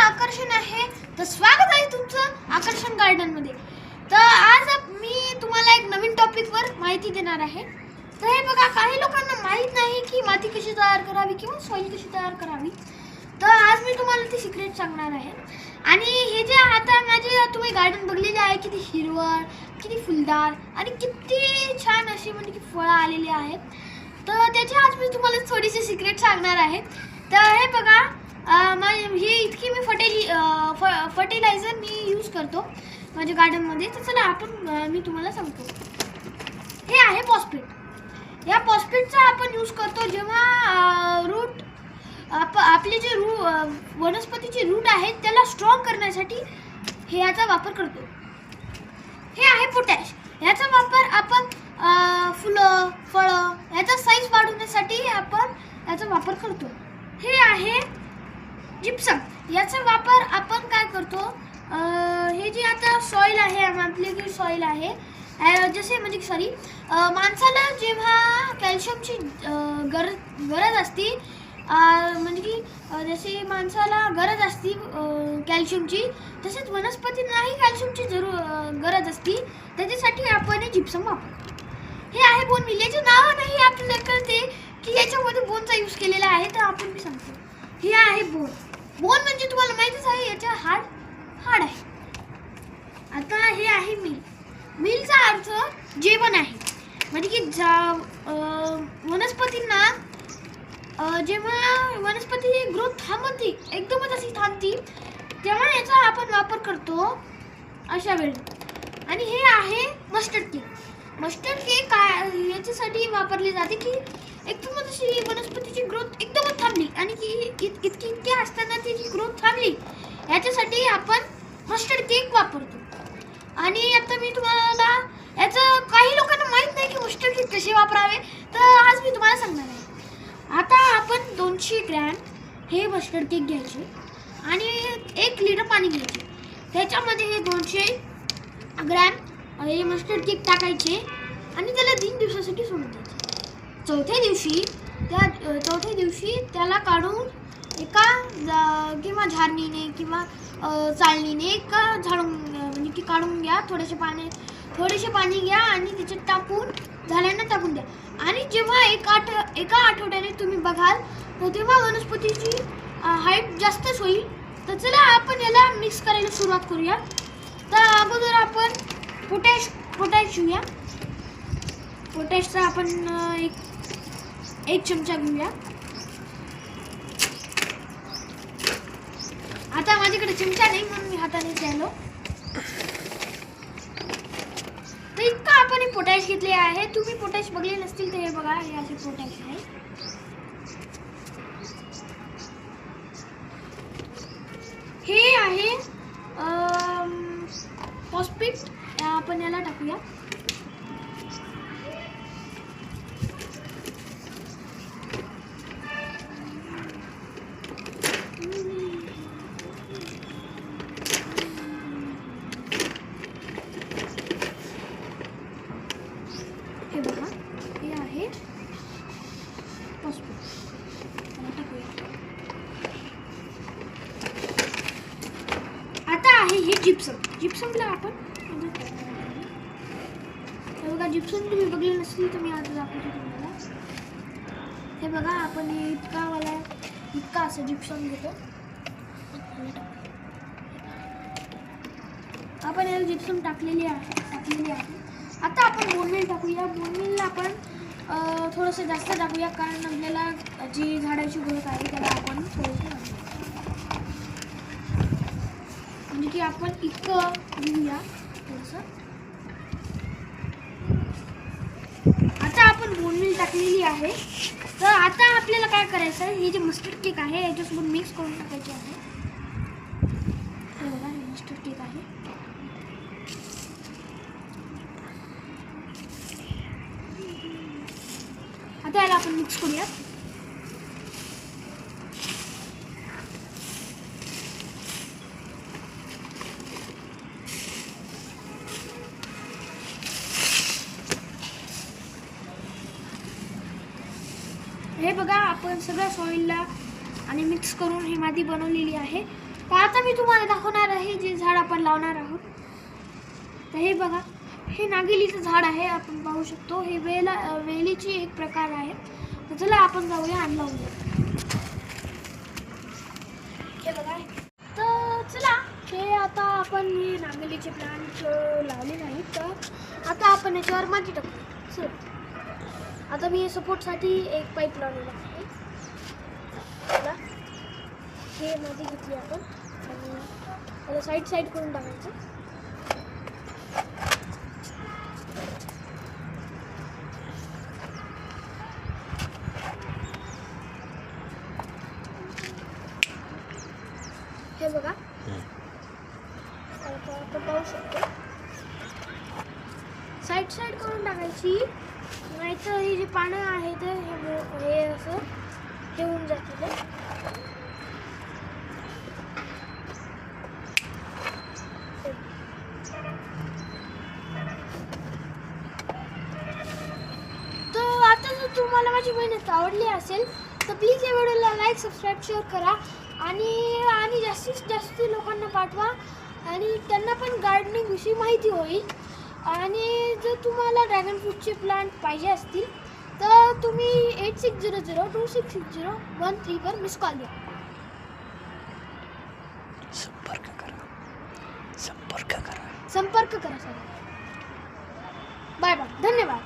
आकर्षण आहे. तर स्वागत आहे तुमचं आकर्षण गार्डन मध्ये. तर आज मी तुम्हाला एक नवीन टॉपिकवर माहिती देणार आहे. तर हे बघा, काही लोकांना माहित नाही की माती कशी तयार करावी किंवा सॉइल कशी तयार करावी. तर आज मी तुम्हाला ते सिक्रेट सांगणार आहे. आणि हे जे आता माझे तुम्ही गार्डन बघलेले आहे, किती हिरवळ, किती फुलदार आणि किती छान अशी म्हणजे की फळं आलेली आहेत. तर त्याची आज मी तुम्हाला थोडीशी सिक्रेट सांगणार आहे. तर हे बघा, हे इतकी मी फर्टिलायझर मी यूज करतो माझ्या गार्डनमध्ये. तर चला मी तुम्हाला सांगतो. हे आहे फॉस्फेट. या फॉस्फेटचा आपण यूज करतो जेव्हा रूट आपले जे वनस्पतीचे रूट आहेत त्याला स्ट्रॉंग करण्यासाठी याचा वापर करतो. हे आहे पोटॅश. याचा वापर आपण फुलं, फळं याचा साईज वाढवण्यासाठी आपण याचा वापर करतो. हे आहे जिप्सम. याचा वापर आपण काय करतो, हे जे आता सॉइल आहे, आपले जे सॉइल आहे जसे म्हणजे माणसाला जेव्हा कॅल्शियमची गरज असते, म्हणजे की जसे माणसाला गरज असते कॅल्शियमची, तसेच वनस्पतींनाही कॅल्शियमची गरज असते. त्याच्यासाठी आपण हे जिप्सम वापरतो. हे आहे बोन मिल. याचे नाव नाही आपल्याला कळते की याच्यामध्ये बोनचा यूज केलेला आहे, तर आपण मी सांगतो. हे आहे बोन. बोन म्हणजे तुम्हाला माहितीच आहे, याच्या हाड आहे. आता हे आहे मिल. मिलचा अर्थ जेवण आहे. म्हणजे की वनस्पतींना जेव्हा वनस्पतीची ग्रोथ थांबते, एकदमच अशी थांबते, तेव्हा याचा आपण वापर करतो अशा वेळी. आणि हे आहे मस्टर्ड केक. मस्टर्ड केक याच्यासाठी वापरले जाते की एकदमच अशी वनस्पतीची ग्रोथ एकदमच थांबली आणि की इतकी असताना त्याची ग्रोथ थांबली, याच्यासाठी आपण मस्टर्ड केक वापरतो. आणि आता मी तुम्हाला याचं, काही लोकांना माहीत नाही की मस्टर्ड केक कसे वापरावे, तर आज मी तुम्हाला सांगणार आहे. आता आपण 200 ग्रॅम हे मस्टर्ड केक घ्यायचे आणि 1 लिटर पाणी घ्यायचे. त्याच्यामध्ये हे 200 ग्रॅम हे मस्टर्ड केक टाकायचे आणि त्याला 3 दिवसासाठी सोडून द्यायचे. चौथ्या दिवशी त्याला काढून एका किंवा झारणीने किंवा चाळणीने झाडून म्हणजे की काढून घ्या. थोडेसे पाणी घ्या आणि त्याच्यात झाडांना टाकून द्या. आणि जेव्हा एका आठवड्याने तुम्ही बघाल, तर तेव्हा वनस्पतीची हाईट जास्तच होईल. तर चला आपण याला मिक्स करायला सुरुवात करूया. तर अगोदर आपण पोटॅश घेऊया. पोटॅशचा आपण एक चमचा घेऊया. आता माझ्याकडे चमचा नाही म्हणून मी हाताने द्यायलो. तर इतका आपण पोटॅश घेतले आहे. तुम्ही पोटॅश बघले नसतील तर हे बघा, हे असे पोटॅश आहे. हे आहे फॉस्फेट. आपण याला टाकूया. हे बघा, हे आहे फॉस्फेट. आता आहे हे जिप्सम. जिप्समला आपण हे बघा, जिप्सम तुम्ही बघले नसतील तर मी आज दाखवतो तुम्हाला. हे बघा, आपण हे इतका असं जिप्सम घेतो. आपण हे जिप्सम टाकलेली आहे. आता आपण बोनमील टाकूया. बोनमीलला आपण थोडंसं जास्त टाकूया, कारण आपल्याला जी झाडाची ग्रोथ आहे त्याला आपण थोडंसं म्हणजे की आपण इतकं घेऊया थोडंसं. आता आपण बोनमील टाकलेली आहे. तर आता आपल्याला काय करायचं आहे, हे जे मस्टर्ड केक आहे याच्यासोबत मिक्स करून टाकायचे आहे. हे बघा, हे मस्टर्ड केक आहे. आता याला आपण मिक्स करूया. हे बघा, आपण सगळ्या सॉइलला आणि मिक्स करून ही माती बनवलेली आहे. तर आता मी तुम्हाला दाखवणार आहे जे झाड आपण लावणार आहोत. तर हे बघा, हे नागिलीचं झाड आहे. आपण पाहू शकतो हे वेलीची एक प्रकार आहे. तर चला आपण जाऊया आणि लावूया. हे बघा, तर चला हे आता आपण हे नागिलीचे प्लांट लावले नाहीत. तर आता आपण याच्यावर माती टाकू. चल, आता मी सपोर्टसाठी एक पाईप लावलेला आहे. चला, हे माती घेतली आपण आणि त्याला साईड करून टाकायचं. हे बघा, आता आपण पाहू शकतो साईड करून टाकायची, नाहीतर ही जी पानं आहेत हे असं हे होऊन जातील. तर आता जर तुम्हाला माझी मेहनत आवडली असेल तर प्लीज या व्हिडिओला लाईक, सबस्क्राईब, शेअर करा आणि जास्तीत जास्त लोकांना पाठवा आणि त्यांना पण गार्डनिंग विषयी माहिती होईल. आणि जर तुम्हाला ड्रॅगन फ्रूटचे प्लांट पाहिजे असतील तर तुम्ही 8600266013 वर मिस कॉल द्या. संपर्क करा सर. बाय बाय, धन्यवाद.